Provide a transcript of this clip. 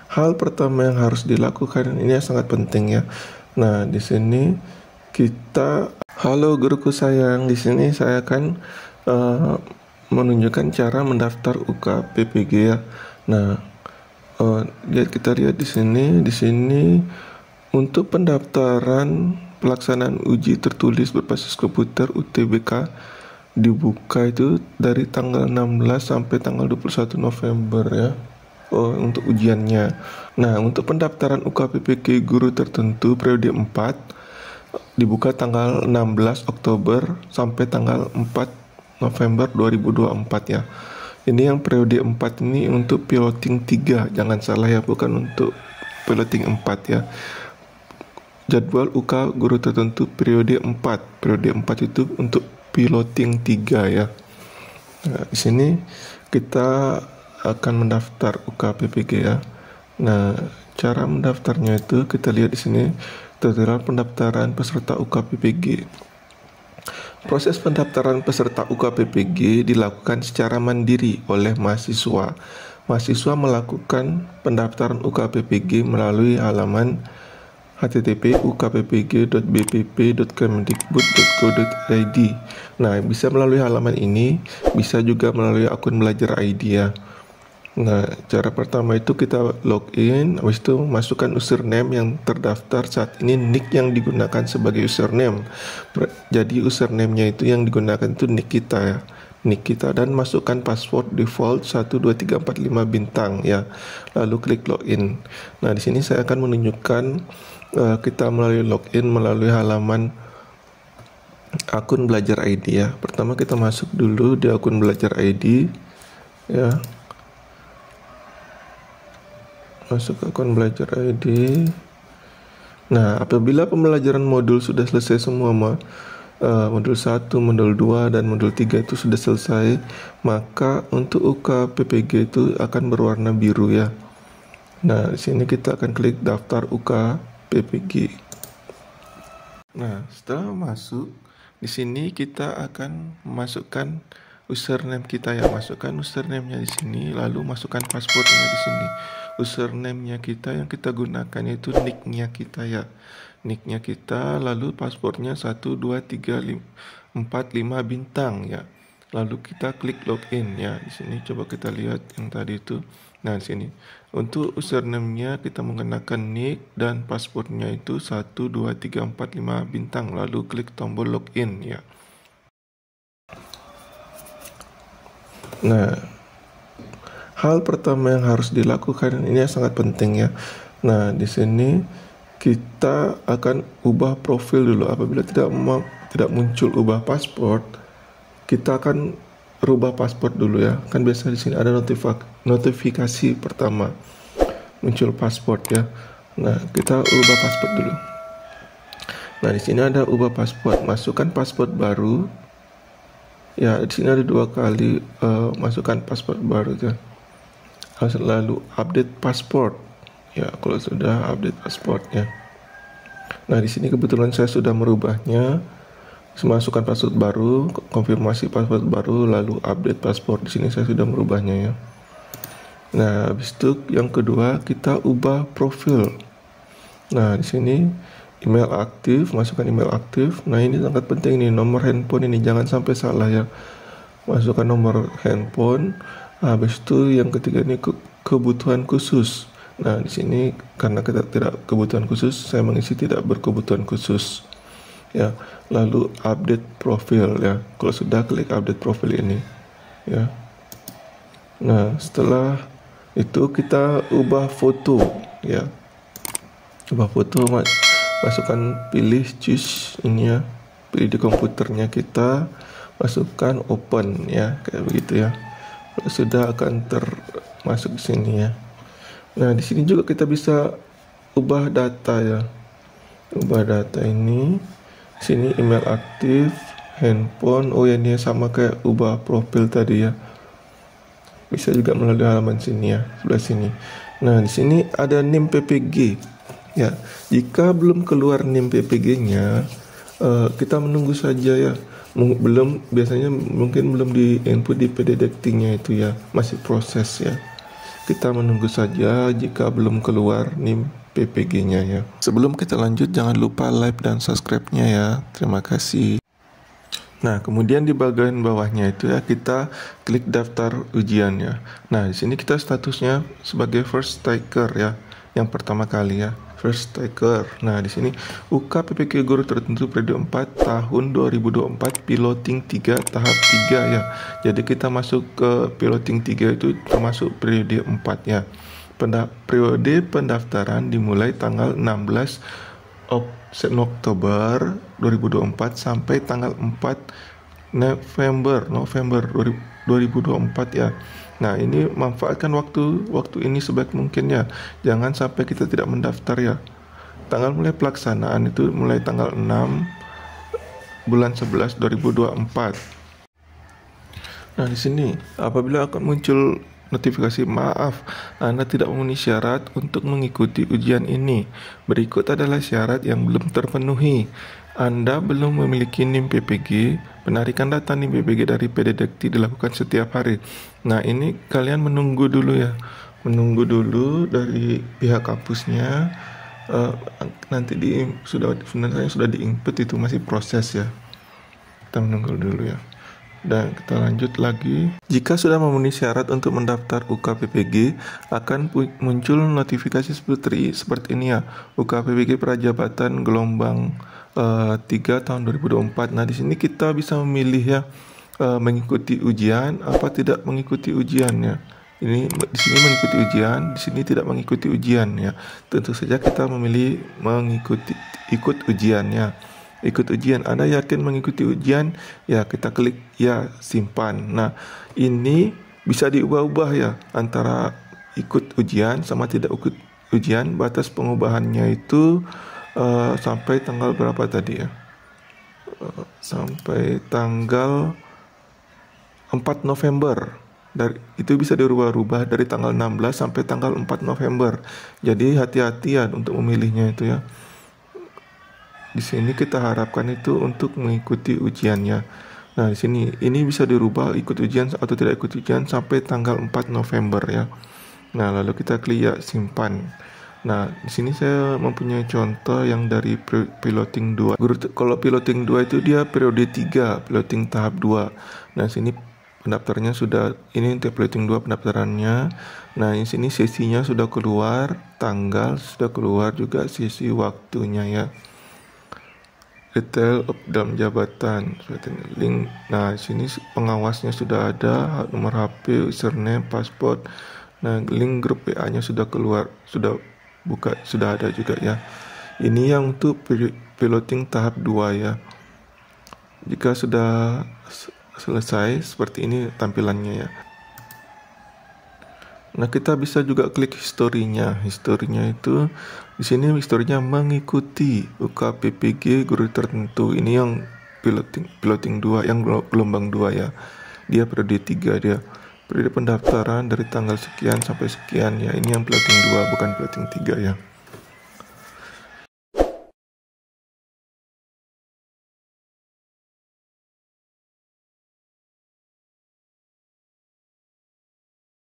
hal pertama yang harus dilakukan ini sangat penting ya. Nah, di sini kita, halo guruku sayang, di sini saya akan menunjukkan cara mendaftar UK PPG ya. Nah, kita lihat di sini untuk pendaftaran pelaksanaan uji tertulis berbasis komputer UTBK dibuka itu dari tanggal 16 sampai tanggal 21 November ya. Untuk ujiannya. Nah, untuk pendaftaran UKPPG guru tertentu periode 4 dibuka tanggal 16 Oktober sampai tanggal 4 November 2024 ya. Ini yang periode 4 ini untuk piloting 3, jangan salah ya, bukan untuk piloting 4 ya. Jadwal UK guru tertentu periode 4. Periode 4 itu untuk piloting 3 ya. Nah, di sini kita akan mendaftar UK PPG ya. Nah, cara mendaftarnya itu kita lihat di sini, tutorial pendaftaran peserta UK PPG. Proses pendaftaran peserta UK PPG dilakukan secara mandiri oleh mahasiswa. Mahasiswa melakukan pendaftaran UK PPG melalui halaman http://ukppg.bpp.kemdikbud.go.id. Nah, bisa melalui halaman ini, bisa juga melalui akun Belajar ID ya. Nah, cara pertama itu kita login, habis itu masukkan username yang terdaftar saat ini, nick yang digunakan sebagai username. Jadi username-nya itu yang digunakan itu nick kita ya. Nick kita, dan masukkan password default 12345 bintang ya. Lalu klik login. Nah, di sini saya akan menunjukkan kita melalui login melalui halaman akun Belajar ID ya. Pertama kita masuk dulu di akun Belajar ID ya. Masuk ke akun Belajar ID. Nah, apabila pembelajaran modul sudah selesai semua, modul 1, modul 2, dan modul 3 itu sudah selesai, maka untuk UK PPG itu akan berwarna biru ya. Nah, di sini kita akan klik daftar UK PPG. Nah, setelah masuk, di sini kita akan memasukkan username kita ya. Masukkan username-nya di sini, lalu masukkan passwordnya di sini. Username-nya kita yang kita gunakan itu nick-nya kita ya. Nick-nya kita, lalu passwordnya 12345 bintang ya. Lalu kita klik login ya. Di sini coba kita lihat yang tadi itu. Nah, di sini untuk username-nya kita menggunakan nick dan passwordnya itu 12345 bintang. Lalu klik tombol login ya. Nah, hal pertama yang harus dilakukan ini sangat penting ya. Nah, di sini kita akan ubah profil dulu. Apabila tidak muncul ubah paspor, kita akan rubah paspor dulu ya. Kan biasa di sini ada notifikasi pertama muncul paspor ya. Nah, kita ubah paspor dulu. Nah, di sini ada ubah paspor. Masukkan paspor baru. Ya, di sini ada 2 kali masukkan paspor baru ya. Lalu update paspor. Ya, kalau sudah update pasportnya. Nah, di sini kebetulan saya sudah merubahnya. Masukkan password baru, konfirmasi password baru, lalu update paspor. Di sini saya sudah merubahnya ya. Nah, habis itu yang kedua kita ubah profil. Nah, di sini email aktif, masukkan email aktif. Nah, ini sangat penting nih, nomor handphone ini jangan sampai salah ya. Masukkan nomor handphone. Habis itu yang ketiga ini kebutuhan khusus. Nah, di sini karena kita tidak kebutuhan khusus, saya mengisi tidak berkebutuhan khusus. Ya, lalu update profil ya. Kalau sudah, klik update profil ini ya. Nah, setelah itu kita ubah foto ya. Ubah foto, masukkan, pilih choose ini ya. Pilih di komputernya kita, masukkan open ya, kayak begitu ya. Kalau sudah akan termasuk di sini ya. Nah, di sini juga kita bisa ubah data ya. Ubah data ini. Sini email aktif, handphone. Oh ya, ini sama kayak ubah profil tadi ya. Bisa juga melalui halaman sini ya, sebelah sini. Nah, di sini ada NIM PPG. Ya, jika belum keluar NIM PPG-nya, kita menunggu saja ya. Biasanya mungkin belum di input di PDDT-nya itu ya, masih proses ya. kita menunggu saja jika belum keluar NIM PPG-nya ya. Sebelum kita lanjut, jangan lupa like dan subscribe-nya ya. Terima kasih. Nah, kemudian di bagian bawahnya itu ya kita klik daftar ujiannya. Nah, di sini kita statusnya sebagai first taker ya, yang pertama kali ya, first taker. Nah, di sini UK PPG Guru Tertentu periode 4 tahun 2024 piloting 3 tahap 3 ya. Jadi kita masuk ke piloting 3 itu termasuk periode 4 ya. Periode pendaftaran dimulai tanggal 16 Oktober 2024 sampai tanggal 4 November 2024 ya. Nah, ini manfaatkan waktu ini sebaik mungkin ya. Jangan sampai kita tidak mendaftar ya. Tanggal mulai pelaksanaan itu mulai tanggal 6 bulan 11 2024. Nah, di sini apabila akan muncul notifikasi maaf, Anda tidak memenuhi syarat untuk mengikuti ujian ini. Berikut adalah syarat yang belum terpenuhi. Anda belum memiliki NIM PPG. Penarikan data NIM PPG dari PD Dekti dilakukan setiap hari. Nah, ini kalian menunggu dulu ya. Menunggu dulu dari pihak kampusnya. Nanti sebenarnya sudah di-input, itu masih proses ya. Kita menunggu dulu ya. Dan kita lanjut lagi. Jika sudah memenuhi syarat untuk mendaftar UK PPG, akan muncul notifikasi seperti ini ya. UK PPG Prajabatan gelombang 3 tahun 2024. Nah, di sini kita bisa memilih ya, mengikuti ujian apa tidak mengikuti ujiannya. Ini di sini mengikuti ujian, di sini tidak mengikuti ujian ya. Tentu saja kita memilih ikut ujiannya. Ikut ujian, Anda yakin mengikuti ujian? Ya, kita klik ya, simpan. Nah, ini bisa diubah-ubah ya, antara ikut ujian sama tidak ikut ujian. Batas pengubahannya itu sampai tanggal berapa tadi ya? Sampai tanggal 4 November. Itu bisa dirubah-rubah dari tanggal 16 sampai tanggal 4 November. Jadi hati-hati ya untuk memilihnya itu ya. Di sini kita harapkan itu untuk mengikuti ujiannya. Nah, di sini ini bisa dirubah ikut ujian atau tidak ikut ujian sampai tanggal 4 November ya. Nah, lalu kita klik ya, simpan. Nah, di sini saya mempunyai contoh yang dari piloting 2. Kalau piloting 2 itu dia periode 3, piloting tahap 2. Nah, sini pendaftarnya sudah, ini untuk piloting 2 pendaftarannya. Nah, di sini sesinya sudah keluar, tanggal sudah keluar juga, sesi waktunya ya. Detail dalam jabatan, link. Nah, sini pengawasnya sudah ada, nomor HP, username, paspor. Nah, link grup PA-nya sudah keluar, sudah buka, sudah ada juga ya. Ini yang untuk piloting tahap 2 ya. Jika sudah selesai, seperti ini tampilannya ya. Nah, kita bisa juga klik historinya. Historinya itu di sini historinya mengikuti UK PPG Guru Tertentu. Ini yang piloting 2, yang gelombang 2 ya. Dia periode 3 dia. Periode pendaftaran dari tanggal sekian sampai sekian ya. Ini yang piloting 2, bukan piloting 3 ya.